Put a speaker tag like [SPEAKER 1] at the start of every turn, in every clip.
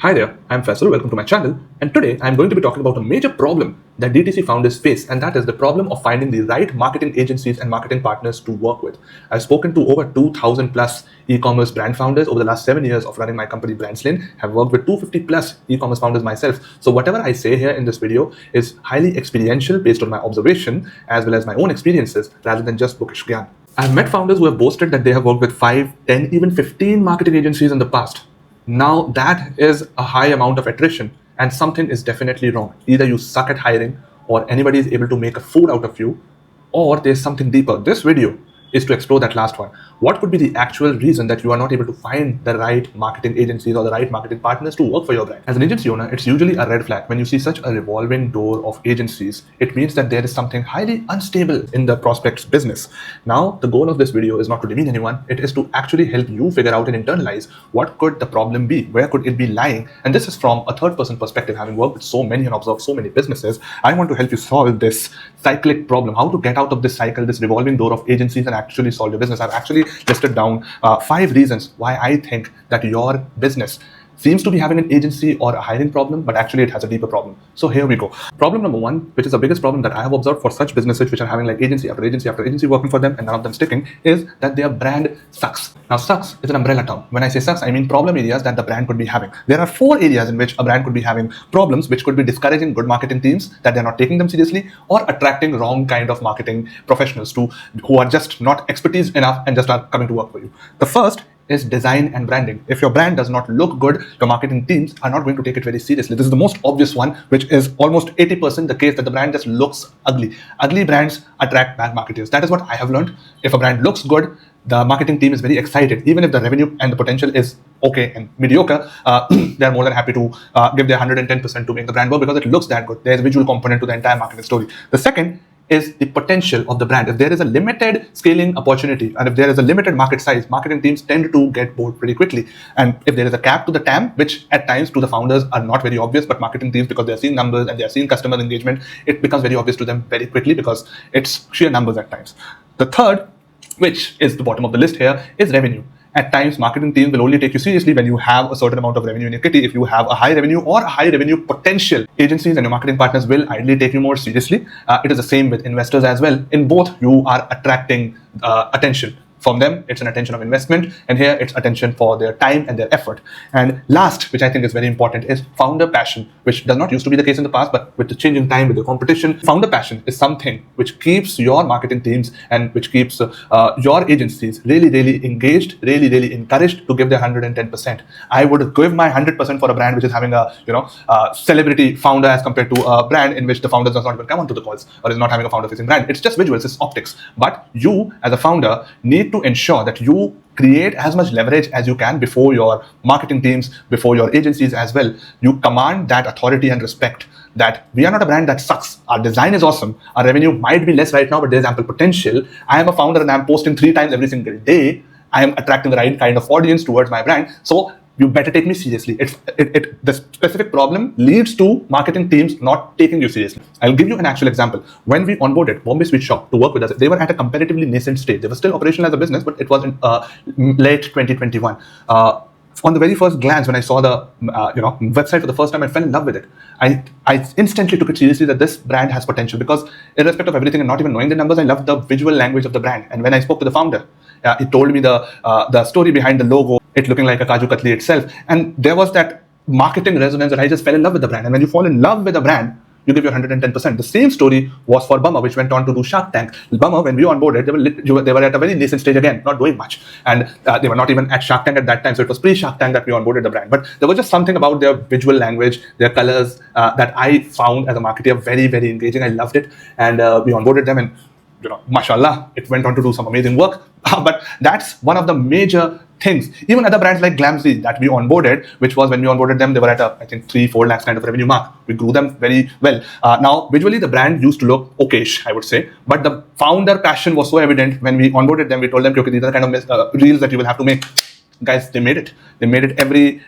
[SPEAKER 1] Hi there, I'm Faisal. Welcome to my channel. And today I'm going to be talking about a major problem that DTC founders face, and that is the problem of finding the right marketing agencies and marketing partners to work with. I've spoken to over 2,000 plus e-commerce brand founders over the last 7 years of running my company Brandslane. Have worked with 250 plus e-commerce founders myself. So whatever I say here in this video is highly experiential based on my observation as well as my own experiences rather than just bookish gyan. I've met founders who have boasted that they have worked with 5, 10, even 15 marketing agencies in the past. Now that is a high amount of attrition and something is definitely wrong. Either you suck at hiring or anybody is able to make a fool out of you, or there's something deeper. This video is to explore that last one. What could be the actual reason that you are not able to find the right marketing agencies or the right marketing partners to work for your brand? As an agency owner, it's usually a red flag. When you see such a revolving door of agencies, it means that there is something highly unstable in the prospect's business. Now, the goal of this video is not to demean anyone. It is to actually help you figure out and internalize what could the problem be, where could it be lying. And this is from a third person perspective, having worked with so many and observed so many businesses. I want to help you solve this cyclic problem, how to get out of this cycle, this revolving door of agencies and actually solve your business. I've actually listed down 5 reasons why I think that your business seems to be having an agency or a hiring problem, but actually it has a deeper problem. So here we go. Problem number 1, which is the biggest problem that I have observed for such businesses which are having like agency after agency after agency working for them and none of them sticking, is that their brand sucks. Now, sucks is an umbrella term. When I say sucks, I mean problem areas that the brand could be having. There are 4 areas in which a brand could be having problems, which could be discouraging good marketing teams, that they're not taking them seriously, or attracting wrong kind of marketing professionals who are just not expertise enough and just are coming to work for you. The first is design and branding. If your brand does not look good, your marketing teams are not going to take it very seriously. This is the most obvious one, which is almost 80% the case, that the brand just looks ugly. Ugly brands attract bad marketers. That is what I have learned. If a brand looks good, the marketing team is very excited. Even if the revenue and the potential is okay and mediocre, they're more than happy to give their 110% to make the brand work because it looks that good. There's a visual component to the entire marketing story. The second is the potential of the brand. If there is a limited scaling opportunity and if there is a limited market size, marketing teams tend to get bored pretty quickly. And if there is a cap to the TAM, which at times to the founders are not very obvious, but marketing teams, because they're seeing numbers and they're seeing customer engagement, it becomes very obvious to them very quickly because it's sheer numbers at times. The third, which is the bottom of the list here, is revenue. At times, marketing teams will only take you seriously when you have a certain amount of revenue in your kitty. If you have a high revenue or a high revenue potential, agencies and your marketing partners will ideally take you more seriously. It is the same with investors as well. In both, you are attracting attention. From them, it's an attention of investment, and here it's attention for their time and their effort. And last, which I think is very important, is founder passion, which does not used to be the case in the past, but with the change in time, with the competition, founder passion is something which keeps your marketing teams and which keeps your agencies really, really engaged, really, really encouraged to give their 110%. I would give my 100% for a brand which is having a celebrity founder as compared to a brand in which the founder does not even come onto the calls or is not having a founder-facing brand. It's just visuals, it's optics. But you, as a founder, need to ensure that you create as much leverage as you can before your marketing teams, before your agencies as well. You command that authority and respect that we are not a brand that sucks. Our design is awesome. Our revenue might be less right now, but there's ample potential. I am a founder and I'm posting 3 times every single day. I am attracting the right kind of audience towards my brand. So you better take me seriously. The specific problem leads to marketing teams not taking you seriously. I'll give you an actual example. When we onboarded Bombay Sweet Shop to work with us, they were at a comparatively nascent stage. They were still operational as a business, but it was in late 2021. On the very first glance, when I saw the website for the first time, I fell in love with it. I instantly took it seriously that this brand has potential, because irrespective of everything and not even knowing the numbers, I loved the visual language of the brand. And when I spoke to the founder, he told me the story behind the logo, it looking like a Kaju Katli itself. And there was that marketing resonance that I just fell in love with the brand. And when you fall in love with a brand, you give your 110%. The same story was for Bummer, which went on to do Shark Tank. Bummer, when we onboarded, they were at a very nascent stage again, not doing much. And they were not even at Shark Tank at that time. So it was pre-Shark Tank that we onboarded the brand. But there was just something about their visual language, their colors, that I found as a marketer very, very engaging. I loved it. And we onboarded them, and mashallah, it went on to do some amazing work. But that's one of the major things. Even other brands like Glamzy that we onboarded, which was when we onboarded them, they were at I think 3-4 lakhs kind of revenue mark. We grew them very well. Now, visually, the brand used to look okayish, I would say, but the founder passion was so evident when we onboarded them. We told them, okay, these are the kind of reels that you will have to make. guys, they made it. They made it every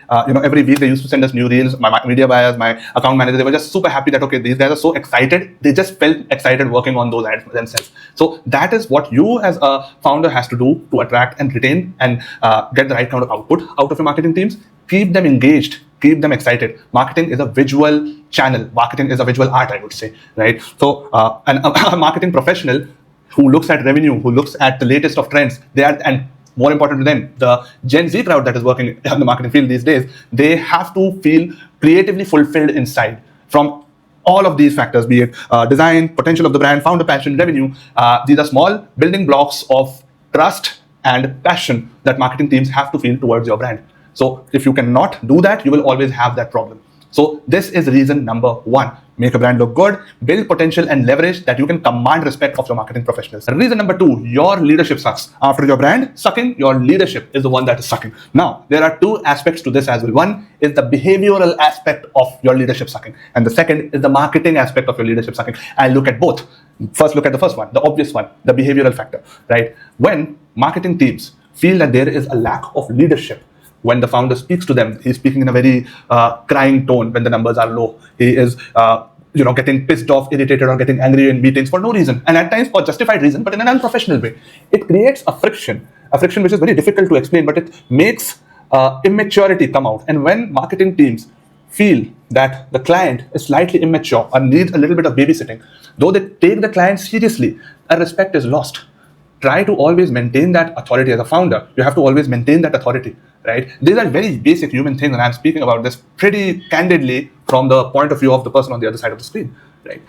[SPEAKER 1] week. They used to send us new reels. My media buyers, my account manager, they were just super happy that, okay, these guys are so excited. They just felt excited working on those ads themselves. So that is what you as a founder has to do to attract and retain and get the right kind of output out of your marketing teams. Keep them engaged, keep them excited. Marketing is a visual channel. Marketing is a visual art, I would say, right? So a marketing professional who looks at revenue, who looks at the latest of trends, and more important to them, the Gen Z crowd that is working in the marketing field these days, they have to feel creatively fulfilled inside from all of these factors, be it design, potential of the brand, founder passion, revenue. These are small building blocks of trust and passion that marketing teams have to feel towards your brand. So if you cannot do that, you will always have that problem. So this is reason number one. Make a brand look good, build potential and leverage that you can command respect of your marketing professionals. Reason number two, your leadership sucks. After your brand sucking, your leadership is the one that is sucking. Now, there are two aspects to this as well. One is the behavioral aspect of your leadership sucking. And the second is the marketing aspect of your leadership sucking. I'll look at both. First, look at the first one, the obvious one, the behavioral factor, right? When marketing teams feel that there is a lack of leadership, when the founder speaks to them, he's speaking in a very crying tone when the numbers are low. He is getting pissed off, irritated, or getting angry in meetings for no reason, and at times for justified reason, but in an unprofessional way. It creates a friction which is very difficult to explain, but it makes immaturity come out. And when marketing teams feel that the client is slightly immature or needs a little bit of babysitting, though they take the client seriously, a respect is lost. Try to always maintain that authority as a founder. You have to always maintain that authority, right? These are very basic human things, and I'm speaking about this pretty candidly from the point of view of the person on the other side of the screen, right?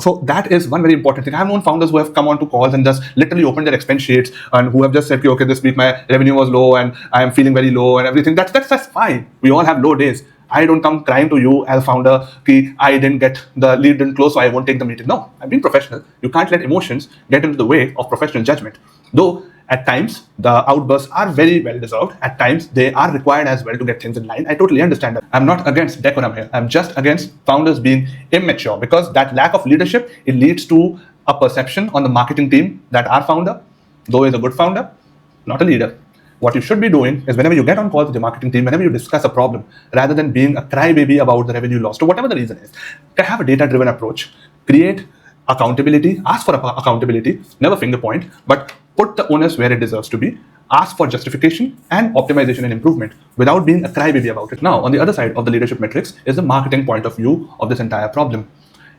[SPEAKER 1] So that is one very important thing. I've known founders who have come on to calls and just literally opened their expense sheets and who have just said, okay, this week my revenue was low and I am feeling very low and everything. That's fine. We all have low days. I don't come crying to you as a founder, I didn't get the lead didn't close, so I won't take the meeting. No, I'm being professional. You can't let emotions get into the way of professional judgment. Though at times the outbursts are very well deserved, at times they are required as well to get things in line. I totally understand that. I'm not against decorum here. I'm just against founders being immature, because that lack of leadership, it leads to a perception on the marketing team that our founder, though is a good founder, not a leader. What you should be doing is whenever you get on calls with your marketing team, whenever you discuss a problem, rather than being a crybaby about the revenue lost or whatever the reason is, have a data-driven approach. Create accountability, ask for accountability, never finger point, but put the onus where it deserves to be. Ask for justification and optimization and improvement without being a crybaby about it. Now, on the other side of the leadership metrics is the marketing point of view of this entire problem.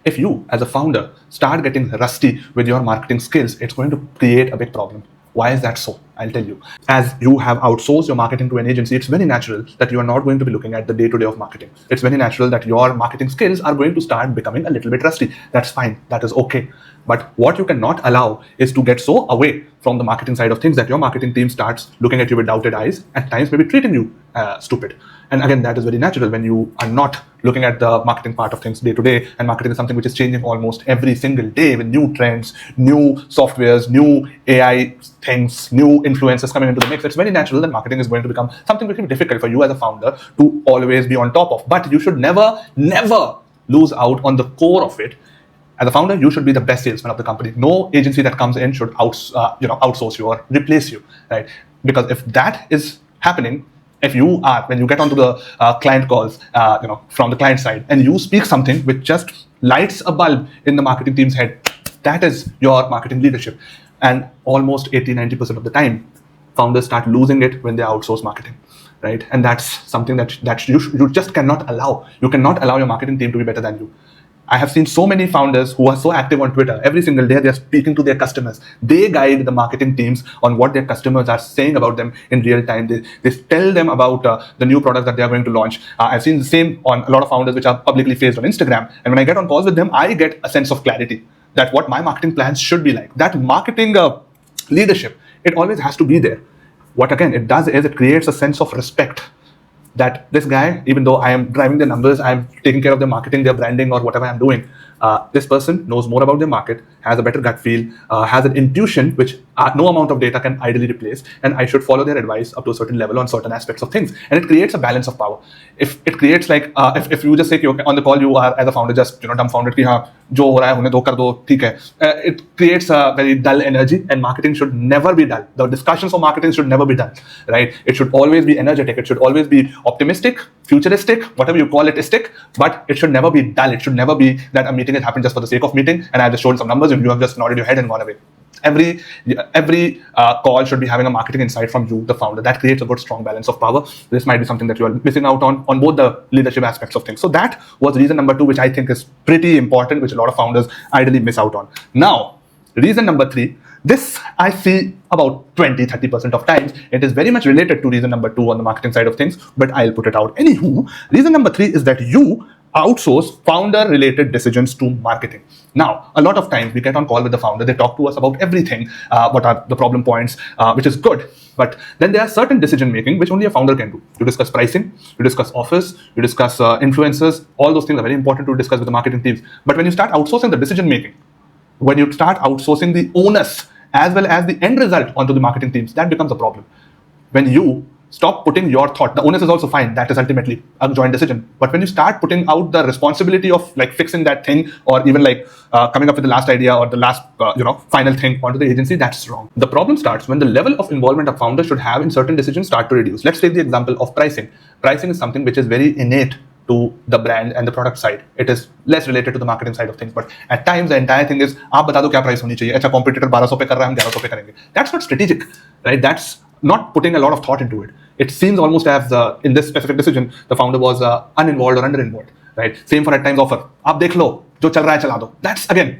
[SPEAKER 1] If you, as a founder, start getting rusty with your marketing skills, it's going to create a big problem. Why is that so? I'll tell you. As you have outsourced your marketing to an agency, it's very natural that you are not going to be looking at the day-to-day of marketing. It's very natural that your marketing skills are going to start becoming a little bit rusty. That's fine. That is okay. But what you cannot allow is to get so away from the marketing side of things that your marketing team starts looking at you with doubted eyes, at times maybe treating you stupid. And again, that is very natural when you are not looking at the marketing part of things day to day. And marketing is something which is changing almost every single day with new trends, new softwares, new AI things, new influencers coming into the mix. It's very natural that marketing is going to become something which will be difficult for you as a founder to always be on top of. But you should never lose out on the core of it. As a founder, you should be the best salesman of the company. No agency that comes in should outsource you or replace you, right? Because if that is happening, if you are, when you get onto the client calls, from the client side, and you speak something which just lights a bulb in the marketing team's head, that is your marketing leadership. And almost 80-90% of the time, founders start losing it when they outsource marketing, right? And that's something that you just cannot allow. You cannot allow your marketing team to be better than you. I have seen so many founders who are so active on Twitter. Every single day, they're speaking to their customers. They guide the marketing teams on what their customers are saying about them in real time. They tell them about the new products that they are going to launch. I've seen the same on a lot of founders which are publicly faced on Instagram. And when I get on calls with them, I get a sense of clarity that what my marketing plans should be like. That marketing leadership, it always has to be there. What again it does is it creates a sense of respect that this guy, even though I am driving their numbers, I'm taking care of their marketing, their branding, or whatever I'm doing, this person knows more about their market, has a better gut feel, has an intuition which no amount of data can ideally replace, and I should follow their advice up to a certain level on certain aspects of things. And it creates a balance of power. If it creates like if you just say okay, on the call you are as a founder just dumbfounded कि हाँ जो हो रहा है होने दो कर दो ठीक है, it creates a very dull energy, and marketing should never be dull. The discussions for marketing should never be dull, right? It should always be energetic. It should always be optimistic, futuristic, whatever you call it, stick, but it should never be dull. It should never be that a meeting has happened just for the sake of meeting and I just showed some numbers and you have just nodded your head and gone away. Every call should be having a marketing insight from you, the founder. That creates a good, strong balance of power. This might be something that you are missing out on both the leadership aspects of things. So that was reason number 2, which I think is pretty important, which a lot of founders ideally miss out on. Now, reason number 3, this I see about 20-30% of times. It is very much related to reason number 2 on the marketing side of things, but I'll put it out. Anywho, reason number 3 is that you outsource founder-related decisions to marketing. Now, a lot of times we get on call with the founder, they talk to us about everything, what are the problem points, which is good. But then there are certain decision-making which only a founder can do. You discuss pricing, you discuss offers, you discuss influencers, all those things are very important to discuss with the marketing teams. But when you start outsourcing the decision-making, when you start outsourcing the onus as well as the end result onto the marketing teams, that becomes a problem. When you stop putting your thought, the onus is also fine, that is ultimately a joint decision. But when you start putting out the responsibility of like fixing that thing, or even like coming up with the last idea or the last final thing onto the agency, that's wrong. The problem starts when the level of involvement a founder should have in certain decisions start to reduce. Let's take the example of pricing. Pricing is something which is very innate to the brand and the product side. It is less related to the marketing side of things. But at times the entire thing is, आप बता दो क्या price होनी चाहिए. अच्छा competitor 1200 पे कर रहा है, हम 1100 पे करेंगे. That's not strategic, right? That's not putting a lot of thought into it. It seems almost as in this specific decision, the founder was uninvolved or under-involved, right? Same for at times offer. आप देख लो, जो चल रहा है चला दो. That's again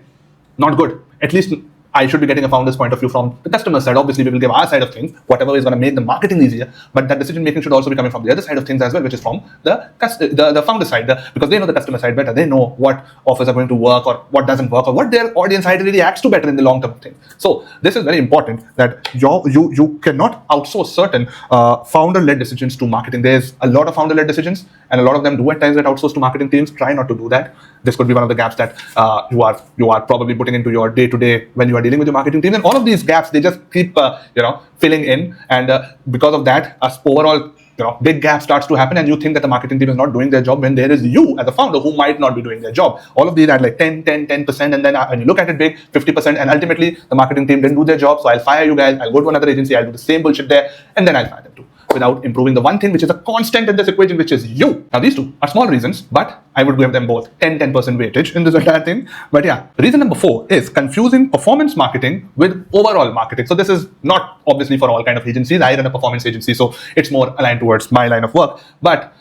[SPEAKER 1] not good. At least I should be getting a founder's point of view from the customer side. Obviously, we will give our side of things, whatever is going to make the marketing easier. But that decision making should also be coming from the other side of things as well, which is from the founder side, because they know the customer side better. They know what offers are going to work or what doesn't work or what their audience ideally reacts to better in the long term thing. So this is very important that you cannot outsource certain founder-led decisions to marketing. There's a lot of founder-led decisions, and a lot of them do at times get outsourced to marketing teams. Try not to do that. This could be one of the gaps that you are probably putting into your day-to-day when you are dealing with your marketing team. And all of these gaps, they just keep filling in, and because of that, as overall big gap starts to happen, and you think that the marketing team is not doing their job when there is you as a founder who might not be doing their job. All of these are like 10%, and then when you look at it big, 50%, and ultimately the marketing team didn't do their job, so I'll fire you guys, I'll go to another agency, I'll do the same bullshit there, and then I'll fire them too, without improving the one thing which is a constant in this equation, which is you. Now, these two are small reasons, but I would give them both 10% weightage in this entire thing. But yeah, reason number 4 is confusing performance marketing with overall marketing. So this is not obviously for all kind of agencies. I run a performance agency, so it's more aligned towards my line of work. But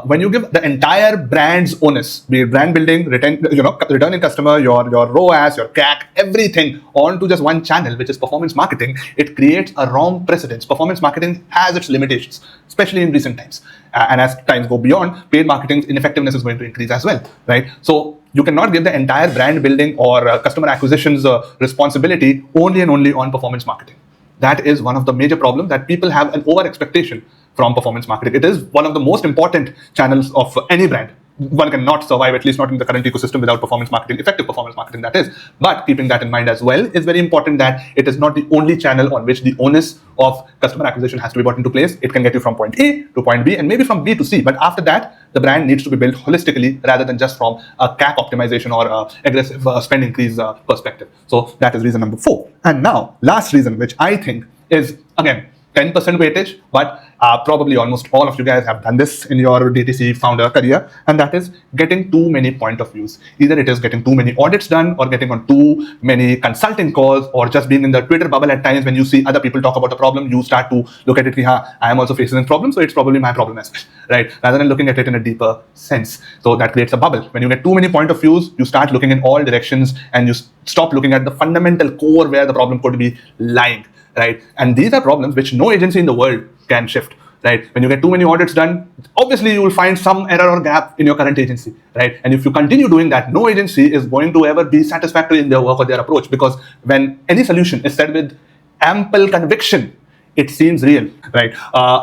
[SPEAKER 1] when you give the entire brand's onus, be it brand building, returning customer, your ROAS, your CAC, everything onto just one channel, which is performance marketing, it creates a wrong precedence. Performance marketing has its limitations, especially in recent times. And as times go beyond, paid marketing's ineffectiveness is going to increase as well, right? So you cannot give the entire brand building or customer acquisitions responsibility only and only on performance marketing. That is one of the major problems, that people have an over expectation from performance marketing. It is one of the most important channels of any brand. One cannot survive, at least not in the current ecosystem, without performance marketing, effective performance marketing, that is. But keeping that in mind as well is very important, that it is not the only channel on which the onus of customer acquisition has to be brought into place. It can get you from point A to point B and maybe from B to C. But after that, the brand needs to be built holistically rather than just from a CAC optimization or aggressive spend increase perspective. So that is reason number 4. And now, last reason, which I think is, again, 10% weightage, but probably almost all of you guys have done this in your DTC founder career, and that is getting too many point of views. Either it is getting too many audits done, or getting on too many consulting calls, or just being in the Twitter bubble at times. When you see other people talk about a problem, you start to look at it, I am also facing this problem, so it's probably my problem as well, right? Rather than looking at it in a deeper sense. So that creates a bubble. When you get too many point of views, you start looking in all directions, and you stop looking at the fundamental core where the problem could be lying. Right? And these are problems which no agency in the world can shift, right? When you get too many audits done, obviously you will find some error or gap in your current agency, right? And if you continue doing that, no agency is going to ever be satisfactory in their work or their approach, because when any solution is said with ample conviction, it seems real, right?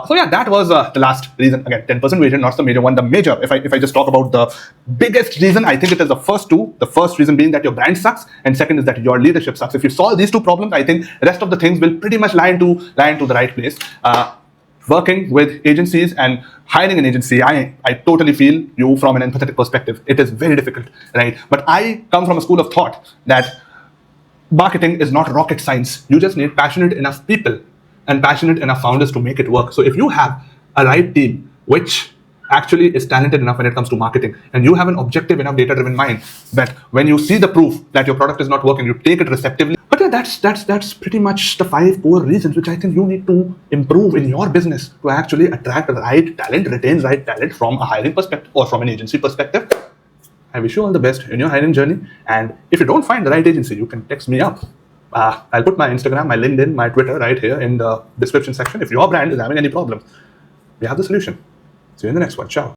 [SPEAKER 1] So yeah, that was the last reason. Again, 10% variation, not the major one. The major, if I just talk about the biggest reason, I think it is the first two. The first reason being that your brand sucks, and second is that your leadership sucks. If you solve these two problems, I think the rest of the things will pretty much lie into the right place. Working with agencies and hiring an agency, I totally feel you from an empathetic perspective. It is very difficult, right? But I come from a school of thought that marketing is not rocket science. You just need passionate enough people and passionate enough founders to make it work. So if you have a right team, which actually is talented enough when it comes to marketing, and you have an objective enough data-driven mind that when you see the proof that your product is not working, you take it receptively. But yeah, that's pretty much the 5 core reasons which I think you need to improve in your business to actually attract the right talent, retain right talent from a hiring perspective or from an agency perspective. I wish you all the best in your hiring journey. And if you don't find the right agency, you can text me up. I'll put my Instagram, my LinkedIn, my Twitter right here in the description section. If your brand is having any problems, we have the solution. See you in the next one. Ciao.